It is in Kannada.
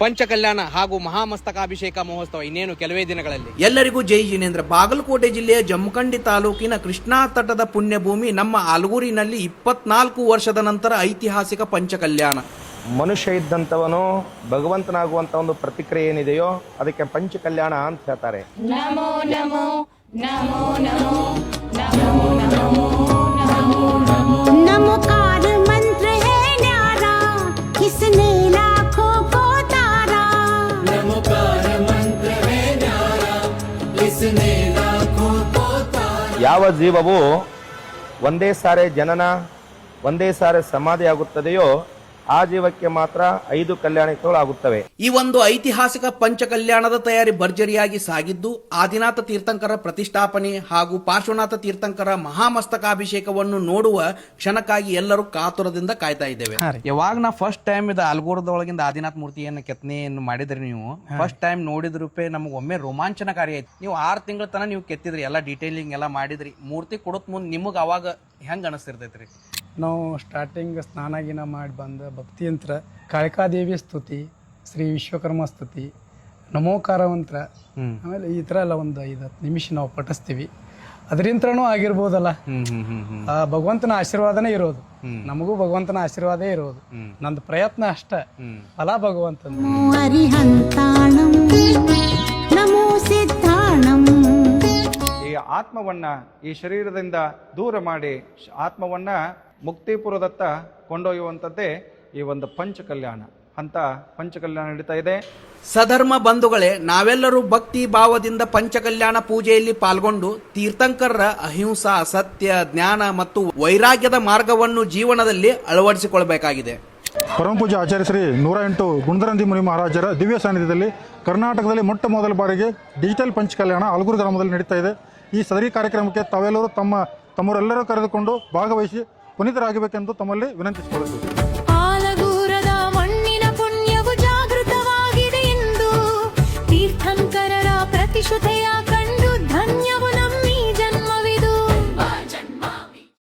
ಪಂಚಕಲ್ಯಾಣ ಹಾಗೂ ಮಹಾಮಸ್ತಕಾಭಿಷೇಕ ಮಹೋತ್ಸವ ಇನ್ನೇನು ಕೆಲವೇ ದಿನಗಳಲ್ಲಿ. ಎಲ್ಲರಿಗೂ ಜೈ ಜಿನೇಂದ್ರ. ಬಾಗಲಕೋಟೆ ಜಿಲ್ಲೆಯ ಜಮಖಂಡಿ ತಾಲೂಕಿನ ಕೃಷ್ಣಾ ತಟದ ಪುಣ್ಯಭೂಮಿ ನಮ್ಮ ಆಲೂರಿನಲ್ಲಿ 24 ವರ್ಷದ ನಂತರ ಐತಿಹಾಸಿಕ ಪಂಚಕಲ್ಯಾಣ. ಮನುಷ್ಯ ಇದ್ದಂಥವನು ಭಗವಂತನಾಗುವಂಥ ಒಂದು ಪ್ರತಿಕ್ರಿಯೆ ಏನಿದೆಯೋ ಅದಕ್ಕೆ ಪಂಚಕಲ್ಯಾಣ ಅಂತ ಹೇಳ್ತಾರೆ. ನಮೋ ನಮೋ ನಮೋ ನಮೋ ನಮೋ ನಮೋ ನಮೋ ನಮೋಕಾರ ಮಂತ್ರ ಹೈ ನ್ಯಾರಾ ಕಿಸ್ನೆ लाखों को तारा ನಮೋಕಾರ ಮಂತ್ರ ಹೈ ನ್ಯಾರಾ ಕಿಸ್ನೆ लाखों को तारा. ಯಾವ ಜೀವವು ಒಂದೇ ಸಾರೆ ಜನನ ಒಂದೇ ಸಾರೆ ಸಮಾಧಿ ಆಗುತ್ತದೆಯೋ ಆ ಜೀವಕ್ಕೆ ಮಾತ್ರ 5 ಕಲ್ಯಾಣಗಳು ಆಗುತ್ತವೆ. ಈ ಒಂದು ಐತಿಹಾಸಿಕ ಪಂಚಕಲ್ಯಾಣದ ತಯಾರಿ ಭರ್ಜರಿಯಾಗಿ ಸಾಗಿದ್ದು, ಆದಿನಾಥ ತೀರ್ಥಂಕರ ಪ್ರತಿಷ್ಠಾಪನೆ ಹಾಗೂ ಪಾರ್ಶ್ವನಾಥ ತೀರ್ಥಂಕರ ಮಹಾಮಸ್ತಕಾಭಿಷೇಕವನ್ನು ನೋಡುವ ಕ್ಷಣಕ್ಕಾಗಿ ಎಲ್ಲರೂ ಕಾತುರದಿಂದ ಕಾಯ್ತಾ ಇದ್ದೇವೆ. ಯಾವಾಗ ನಾ ಫಸ್ಟ್ ಟೈಮ್ ಇದು ಆಲ್ಗೋರದೊಳಗಿಂದ ಆದಿನಾಥ್ ಮೂರ್ತಿಯನ್ನು ಕೆತ್ತನೆಯನ್ನು ಮಾಡಿದ್ರಿ ನೀವು ಫಸ್ಟ್ ಟೈಮ್ ನೋಡಿದ ರೂಪೇ ನಮಗೆ ಒಮ್ಮೆ ರೋಮಾಂಚನಕಾರಿ ಆಯ್ತು. ನೀವು 6 ತಿಂಗಳ ತನಕ ನೀವು ಕೆತ್ತಿದ್ರಿ, ಎಲ್ಲ ಡೀಟೇಲಿಂಗ್ ಎಲ್ಲ ಮಾಡಿದ್ರಿ. ಮೂರ್ತಿ ಕೊಡೋತ್ ಮುಂದೆ ನಿಮಗೆ ಅವಾಗ ಹೆಂಗ್ ಅನಿಸ್ತಿರ್ತೈತ್ರಿ? ನಾವು ಸ್ಟಾರ್ಟಿಂಗ್ ಸ್ನಾನ ಮಾಡಿ ಬಂದ ಭಕ್ತಿಯಂತ್ರ ಕಾಳಿಕಾದೇವಿ ಸ್ತುತಿ, ಶ್ರೀ ವಿಶ್ವಕರ್ಮ ಸ್ತುತಿ, ನಮೋಕಾರ ಮಂತ್ರ, ಆಮೇಲೆ ಈ ಥರ ಎಲ್ಲ ಒಂದು 5-10 ನಿಮಿಷ ನಾವು ಪಠಿಸ್ತೀವಿ. ಅದರಿಂತ್ರನೂ ಆಗಿರ್ಬೋದಲ್ಲ, ಆ ಭಗವಂತನ ಆಶೀರ್ವಾದನೇ ಇರೋದು. ನಮಗೂ ಭಗವಂತನ ಆಶೀರ್ವಾದ ಇರೋದು. ನಂದು ಪ್ರಯತ್ನ ಅಷ್ಟ, ಫಲ ಭಗವಂತನ. ನಮೋ ಸಿದ್ಧಾಣಂ. ಈ ಆತ್ಮವನ್ನ ಈ ಶರೀರದಿಂದ ದೂರ ಮಾಡಿ ಆತ್ಮವನ್ನ ಮುಕ್ತಿಪುರದತ್ತ ಕೊಂಡೊಯ್ಯುವಂಥದ್ದೇ ಈ ಒಂದು ಪಂಚಕಲ್ಯಾಣ ಅಂತ ಪಂಚಕಲ್ಯಾಣ ನಡೀತಾ ಇದೆ. ಸಧರ್ಮ ಬಂಧುಗಳೇ, ನಾವೆಲ್ಲರೂ ಭಕ್ತಿ ಭಾವದಿಂದ ಪಂಚಕಲ್ಯಾಣ ಪೂಜೆಯಲ್ಲಿ ಪಾಲ್ಗೊಂಡು ತೀರ್ಥಂಕರರ ಅಹಿಂಸಾ, ಸತ್ಯ, ಜ್ಞಾನ ಮತ್ತು ವೈರಾಗ್ಯದ ಮಾರ್ಗವನ್ನು ಜೀವನದಲ್ಲಿ ಅಳವಡಿಸಿಕೊಳ್ಳಬೇಕಾಗಿದೆ. ಪರಮಪೂಜ್ಯ ಆಚಾರ್ಯ ಶ್ರೀ 108 ಗುಣಧರಂದಿ ಮುನಿ ಮಹಾರಾಜರ ದಿವ್ಯ ಸಾನ್ನಿಧ್ಯದಲ್ಲಿ ಕರ್ನಾಟಕದಲ್ಲಿ ಮೊಟ್ಟ ಮೊದಲ ಬಾರಿಗೆ ಡಿಜಿಟಲ್ ಪಂಚಕಲ್ಯಾಣ ಆಲೂರು ಗ್ರಾಮದಲ್ಲಿ ನಡೀತಾ ಇದೆ. ಈ ಸದರಿ ಕಾರ್ಯಕ್ರಮಕ್ಕೆ ತಾವೆಲ್ಲರೂ ತಮ್ಮವರೆಲ್ಲರೂ ಕರೆದುಕೊಂಡು ಭಾಗವಹಿಸಿ ಪುನೀತರಾಗಬೇಕೆಂದು ತಮ್ಮಲ್ಲಿ ವಿನಂತಿಸಿಕೊಳ್ಳುತ್ತೇವೆ. ಆಲಗೂರದ ಮಣ್ಣಿನ ಪುಣ್ಯವು ಜಾಗೃತವಾಗಿದೆ ಎಂದು ತೀರ್ಥಂಕರರ ಪ್ರತಿಷ್ಠೆಯಾಗಿ